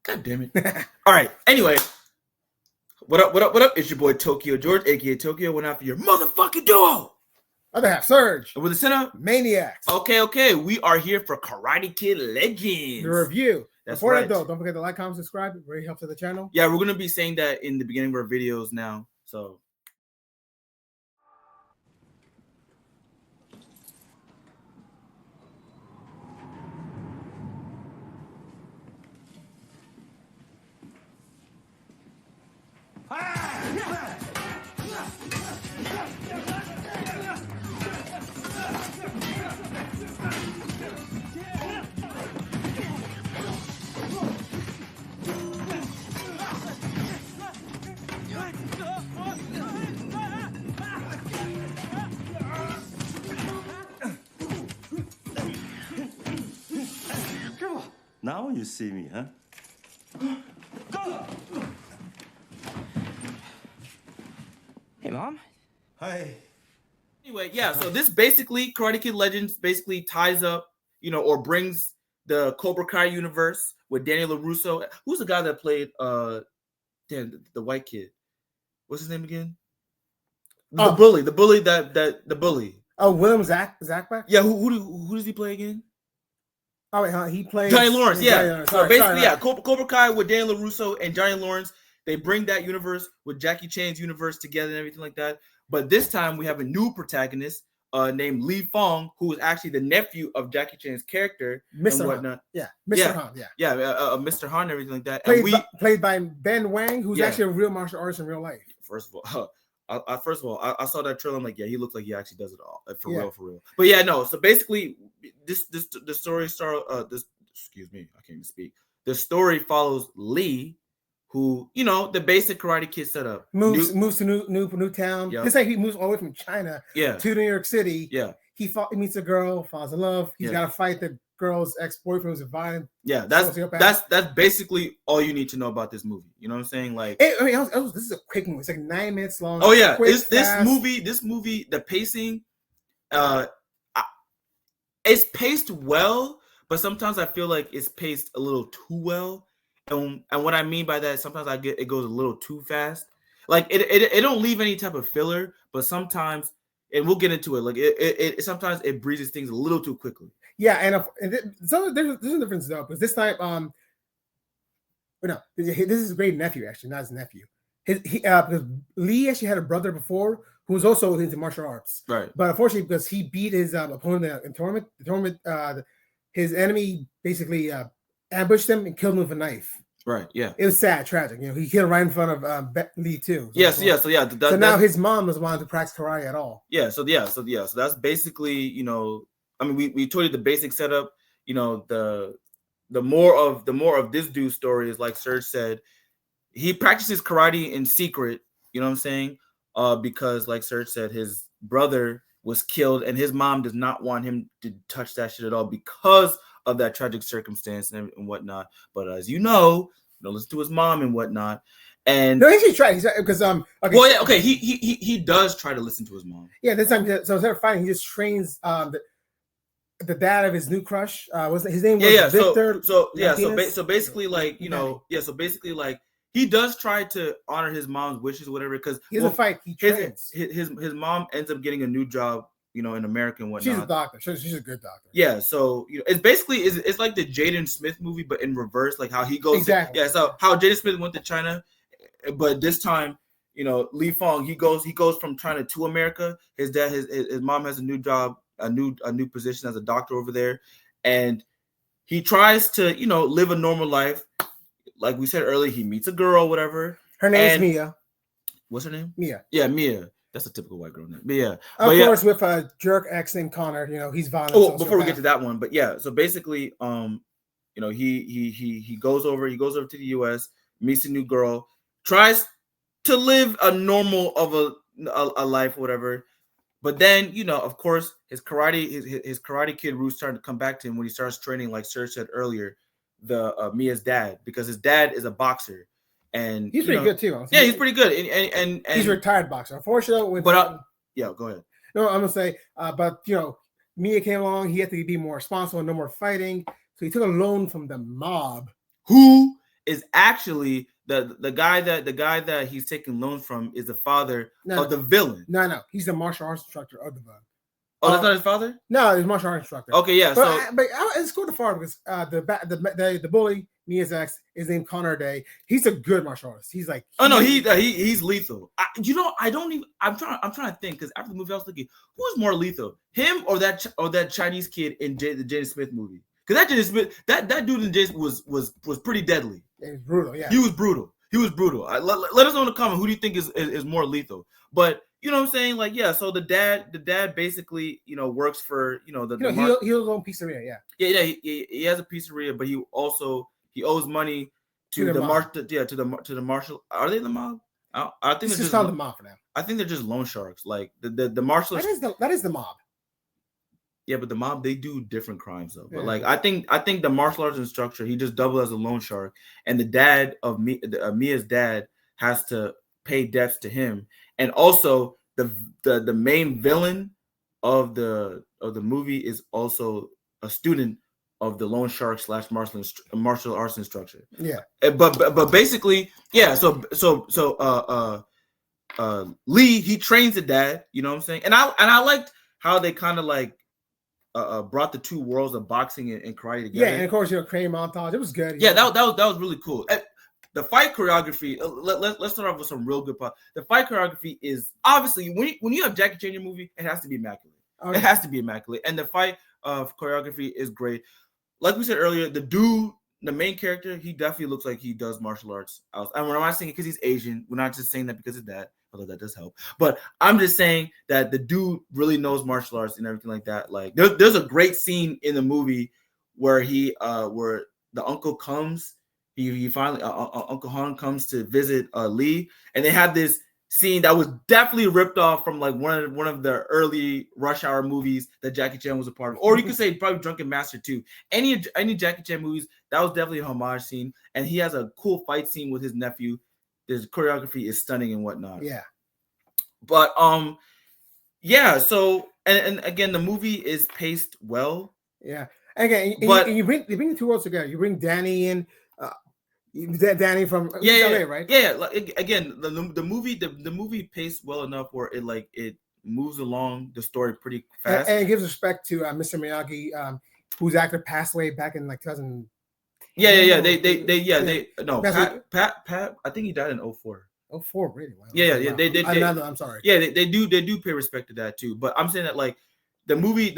God damn it. All right. Anyway, what up? What up? What up? It's your boy Tokyo George, aka Tokyo. Went after your motherfucking duo. Other half, Surge. And with the center, Maniacs. Okay. We are here for Karate Kid Legends. The review. That's Before right. that, though, don't forget to like, comment, subscribe. It really helps to the channel. Yeah, we're gonna be saying that in the beginning of our videos now. So. Now you see me, huh? Go! Hey, Mom. Hi. Anyway, yeah, so this basically, Karate Kid Legends basically ties up, or brings the Cobra Kai universe with Daniel LaRusso. Who's the guy that played, the white kid? What's his name again? The bully. Oh, William Zachback? Yeah, who does he play again? Oh, wait, he plays... Johnny Lawrence, yeah. Johnny Lawrence. So basically, Cobra Kai with Daniel LaRusso and Johnny Lawrence, they bring that universe with Jackie Chan's universe together and everything like that. But this time we have a new protagonist named Li Fong, who is actually the nephew of Jackie Chan's character Mr. and whatnot. Han. Yeah, Mr. Han, yeah. Mr. Han and everything like that. Played by Ben Wang, who's actually a real martial artist in real life. First of all, I saw that trailer. I'm like, yeah, he looks like he actually does it all for real. But yeah, no. So basically, the story excuse me, I can't even speak. The story follows Lee, who the basic Karate Kid setup. Moves to new town. Yep. It's like he moves all the way from China to New York City. Yeah. He meets a girl, falls in love. He's got to fight the girl's ex-boyfriend who's a violent. Yeah, that's basically all you need to know about this movie. You know what I'm saying? Like, this is a quick movie. It's like 9 minutes long. Oh yeah, this movie, the pacing, it's paced well, but sometimes I feel like it's paced a little too well. And what I mean by that, sometimes it goes a little too fast. Like it don't leave any type of filler, but sometimes, and we'll get into it. Like it sometimes it breezes things a little too quickly. Yeah, and there's a difference though, because this time, this is his great nephew actually, not his nephew. Because Lee actually had a brother before who was also into martial arts, right? But unfortunately, because he beat his opponent in tournament, his enemy basically ambushed him and killed him with a knife. Right. Yeah. It was sad, tragic. He killed right in front of Lee too. So now his mom doesn't want to practice karate at all. So that's basically, I mean, we told you the basic setup. The more of this dude's story is, like Serge said, he practices karate in secret. You know what I'm saying? Because, like Serge said, his brother was killed, and his mom does not want him to touch that shit at all because of that tragic circumstance and whatnot. But as you know, listen to his mom and whatnot. And no, he should try because okay. Well, yeah, okay. He does try to listen to his mom. Yeah, this time, so instead of fighting, he just trains the dad of his new crush. His name was Victor. So basically, like so basically, like, he does try to honor his mom's wishes, whatever. Because he doesn't fight. He trains. His mom ends up getting a new job, in America and whatnot. She's a doctor. She's a good doctor. Yeah. So it's basically it's like the Jaden Smith movie, but in reverse. Like how he goes. Exactly. So how Jaden Smith went to China, but this time, Li Fong, he goes from China to America. His dad, his mom has a new job, a new position as a doctor over there, and he tries to live a normal life. Like we said earlier, he meets a girl, whatever. Her name's Mia. What's her name? Mia. Yeah, Mia. That's a typical white girl name. But yeah. Of course, with a jerk ex named Connor, he's violent. Oh, before we get to that one, but yeah, so basically, he goes over to the US, meets a new girl, tries to live a normal of a life, whatever. But then, of course, his karate kid roots starting to come back to him when he starts training, like Serge said earlier, Mia's dad, because his dad is a boxer, and he's pretty good too. Yeah, he's pretty good, and he's a retired boxer. Unfortunately, yeah, go ahead. No, I'm gonna say, but Mia came along. He had to be more responsible, no more fighting. So he took a loan from the mob. Who is actually the guy that he's taking loans from is the father of the villain. No, he's the martial arts instructor of the bug. Oh, that's not his father? No, he's martial arts instructor. Okay, yeah. But it's cool to far because the bully Mia's ex is named Connor Day. He's a good martial artist. He's like he's lethal. I'm trying to think because after the movie I was thinking who's more lethal, him or that Chinese kid in the Jaden Smith movie? Because that Jaden Smith that dude in Jaden was pretty deadly. It was brutal. Yeah, he was brutal. Let us know in the comment who do you think is more lethal. But you know what I'm saying? Like, yeah, so the dad basically, works for, he owns a pizzeria, yeah. Yeah, he has a pizzeria, but he owes money to the martial. Are they the mob? I think it's just called the mob for now. I think they're just loan sharks. Like the martial. That is the mob. Yeah, but the mob, they do different crimes though. But like I think the martial arts instructor, he just doubled as a loan shark, and the dad of Mia's dad has to pay debts to him. And also the main villain of the movie is also a student of the loan shark / martial arts instructor. Yeah. But basically, yeah, so Lee, he trains the dad, you know what I'm saying? And I liked how they kind of like brought the two worlds of boxing and karate together. Yeah, and of course, crane montage. It was good. Yeah, that was really cool. The fight choreography. Let's start off with some real good part. The fight choreography is obviously when you have Jackie Chan in your movie, it has to be immaculate. Okay. It has to be immaculate, and the fight choreography is great. Like we said earlier, the main character, he definitely looks like he does martial arts. And when I'm not saying it because he's Asian, we're not just saying that because of that, although that does help. But I'm just saying that the dude really knows martial arts and everything like that. Like there's a great scene in the movie where where the uncle comes. He finally Uncle Han comes to visit Lee, and they had this scene that was definitely ripped off from like one of the early Rush Hour movies that Jackie Chan was a part of, or you could say probably Drunken Master too. Any Jackie Chan movies, that was definitely a homage scene, and he has a cool fight scene with his nephew. His choreography is stunning and whatnot. Yeah, but yeah. So and again, the movie is paced well. Yeah, again, you bring the two worlds together. You bring Danny in. Danny from LA, right? Yeah. Like, again, the movie paced well enough where it moves along the story pretty fast, and it gives respect to Mr. Miyagi, whose actor passed away back in like 2000. Yeah. Pat. I think he died in 2004. 2004, really? Wow. Yeah. I'm sorry. Yeah, they do pay respect to that too. But I'm saying that like the movie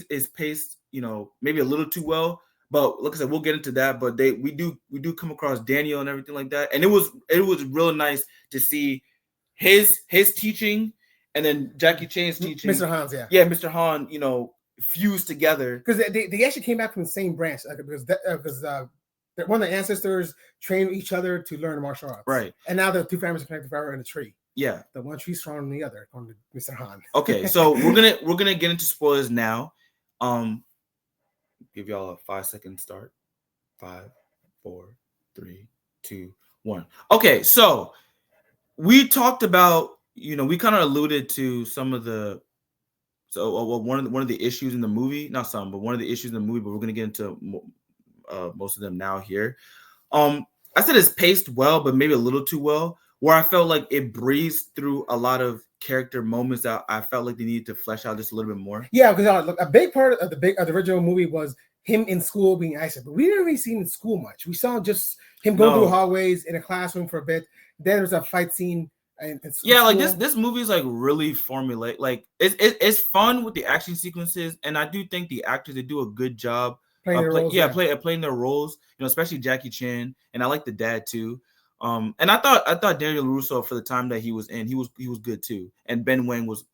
is paced, maybe a little too well. But like I said, we'll get into that. But we do come across Daniel and everything like that, and it was real nice to see his teaching and then Jackie Chan's teaching. Mr. Han's, Mr. Han, fused together because they actually came back from the same branch because one of the ancestors trained each other to learn martial arts, right? And now the two families are connected forever in a tree. Yeah, the one tree stronger than the other, according to Mr. Han. Okay, so we're gonna get into spoilers now. Give y'all a 5-second start. 5, 4, 3, 2, 1. Okay, so we talked about, we kind of alluded to some of the one of the issues in the movie, not some, but one of the issues in the movie, but we're gonna get into most of them now here. I said it's paced well, but maybe a little too well, where I felt like it breezed through a lot of character moments that I felt like they needed to flesh out just a little bit more. Yeah, because a big part of the original movie was him in school being isolated, but we didn't really see him in school much. We saw just him go through hallways in a classroom for a bit. Then there's a fight scene. Like this movie is like really formulaic. Like it's fun with the action sequences, and I do think the actors, they do a good job playing their roles. Playing their roles. Especially Jackie Chan, and I like the dad too. And I thought Daniel LaRusso, for the time that he was in, he was good too. And Ben Wang was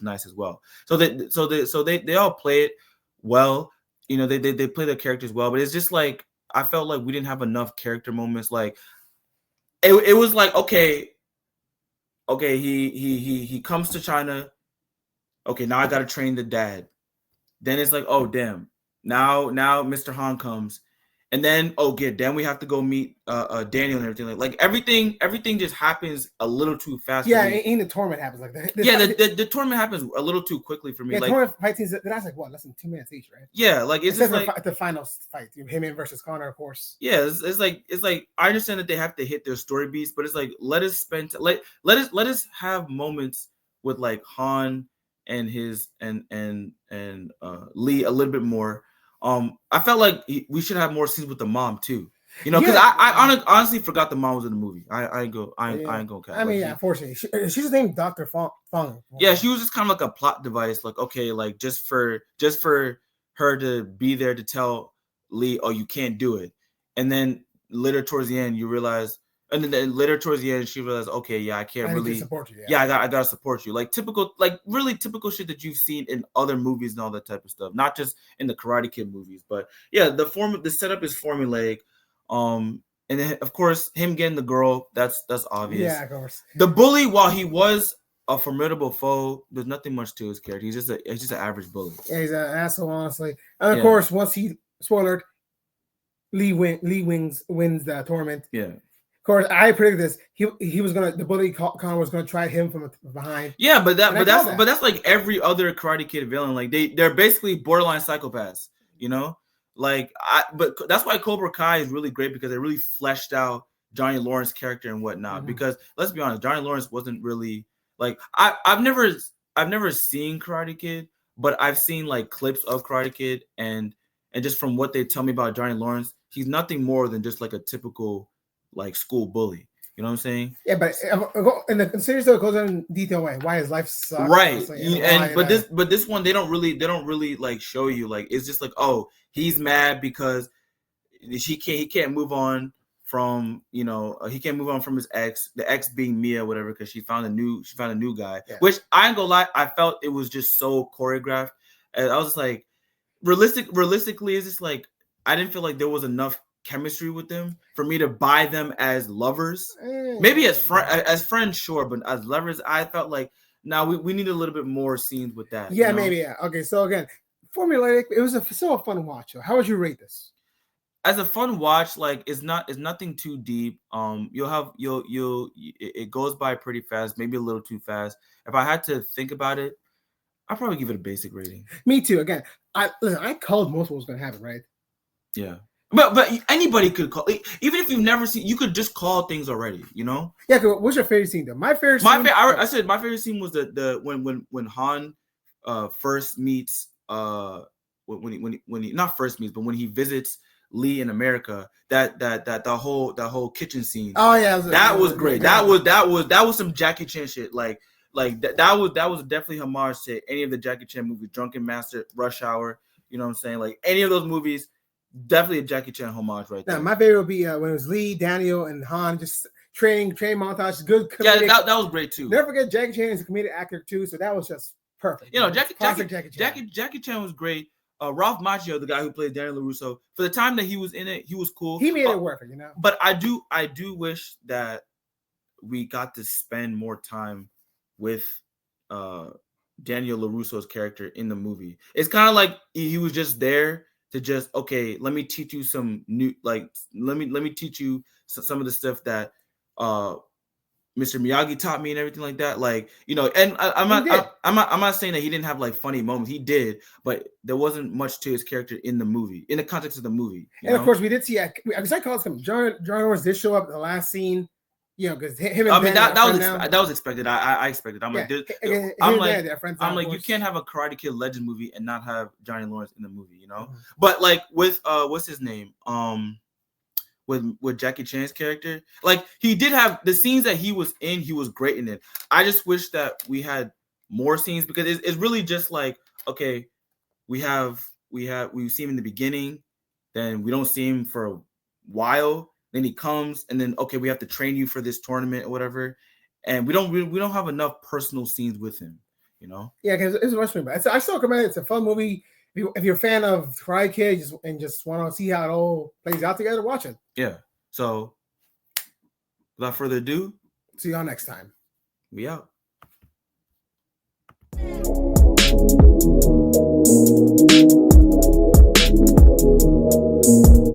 nice as well. So they all play it well. They play their characters well, but it's just like I felt like we didn't have enough character moments. Like it was like okay, he comes to China. Okay, now I got to train the dad. Then it's like, oh damn, now Mr. Han comes. And then then we have to go meet Daniel and everything. Like everything just happens a little too fast. Yeah, in the tournament happens like that. The tournament happens a little too quickly for me. Yeah, like tournament fight scenes, that's like what, less than 2 minutes each, right? Yeah, like it's just like the final fight, him versus Connor, of course. Yeah, it's like I understand that they have to hit their story beats, but it's like let us have moments with like Han and his and Lee a little bit more. I felt like we should have more scenes with the mom too. Because I honestly forgot the mom was in the movie. I ain't gonna. I mean, unfortunately, she's named Dr. Fong. Yeah, she was just kind of like a plot device. Like, okay, like just for her to be there to tell Lee, oh, you can't do it. And then later towards the end, you realize, and then later towards the end, she realized, okay, yeah, I can't really support you. Yeah, I gotta support you. Like really typical shit that you've seen in other movies and all that type of stuff, not just in the Karate Kid movies. But yeah, the setup is formulaic. And then of course him getting the girl, that's obvious. Yeah, of course. The bully, while he was a formidable foe, there's nothing much to his character. He's just an average bully. Yeah, he's an asshole, honestly. And of course, once he spoilered, Lee wins the tournament. Yeah. Of course, I predicted this. He was the bully Connor was gonna try him from behind. Yeah, but that's like every other Karate Kid villain. Like they're basically borderline psychopaths. But that's why Cobra Kai is really great, because it really fleshed out Johnny Lawrence's character and whatnot. Mm-hmm. Because let's be honest, Johnny Lawrence wasn't really like I've never seen Karate Kid, but I've seen like clips of Karate Kid and just from what they tell me about Johnny Lawrence, he's nothing more than just like a typical like school bully. You know what I'm saying? Yeah, but in the series though, it goes in detail why his life sucks. Right. But this one they don't really like show you, like it's just like, oh, he's mad because he can't move on from he can't move on from his ex, the ex being Mia, whatever, because she found a new guy. Yeah. Which I ain't gonna lie, I felt it was just so choreographed. And I was just like, realistically, it's just like I didn't feel like there was enough chemistry with them for me to buy them as lovers. Maybe as friends, sure, but as lovers, I felt like we need a little bit more scenes with that. Yeah, maybe. Yeah. Okay, so again, formulaic. It was still a fun watch. How would you rate this? As a fun watch, like it's nothing too deep. It goes by pretty fast, maybe a little too fast. If I had to think about it, I'd probably give it a basic rating. Me too. Again, I called most of what was going to happen, right? Yeah. But anybody could call, even if you've never seen, you could just call things already, Yeah. What's your favorite scene though? My favorite scene was the when Han first meets when he not first meets, but when he visits Lee in America, the whole kitchen scene. Oh yeah, that was great. That was some Jackie Chan shit. Like that was definitely homage to any of the Jackie Chan movies, Drunken Master, Rush Hour. You know what I'm saying? Like any of those movies. Definitely a Jackie Chan homage right there. My favorite would be when it was Lee, Daniel, and Han just training montage. Good comedic. Yeah, that was great too. Never forget Jackie Chan is a comedic actor too, so that was just perfect. Jackie Chan was great. Ralph Macchio, the guy who played Daniel LaRusso, for the time that he was in it, he was cool. He made it work, But I do wish that we got to spend more time with Daniel LaRusso's character in the movie. It's kind of like he was just there to just, okay, let me teach you some new, like, let me teach you some of the stuff that Mr. Miyagi taught me and everything like that. Like, and I'm not saying that he didn't have like funny moments. He did, but there wasn't much to his character in the movie, in the context of the movie. Of course, we did see, because I called him John Lawrence did show up in the last scene. Because him and that was expected. I expected. I'm like, you can't have a Karate Kid Legend movie and not have Johnny Lawrence in the movie, Mm-hmm. But like with what's his name? With Jackie Chan's character, like he did have the scenes that he was in. He was great in it. I just wish that we had more scenes, because it's really just like, okay, we see him in the beginning, then we don't see him for a while. Then he comes, and then okay, we have to train you for this tournament or whatever, and we don't have enough personal scenes with him, Yeah, because it's a rush movie. I still recommend it. It's a fun movie. If you're a fan of Karate Kid just want to see how it all plays out together, watch it. Yeah. So, without further ado, see y'all next time. We out.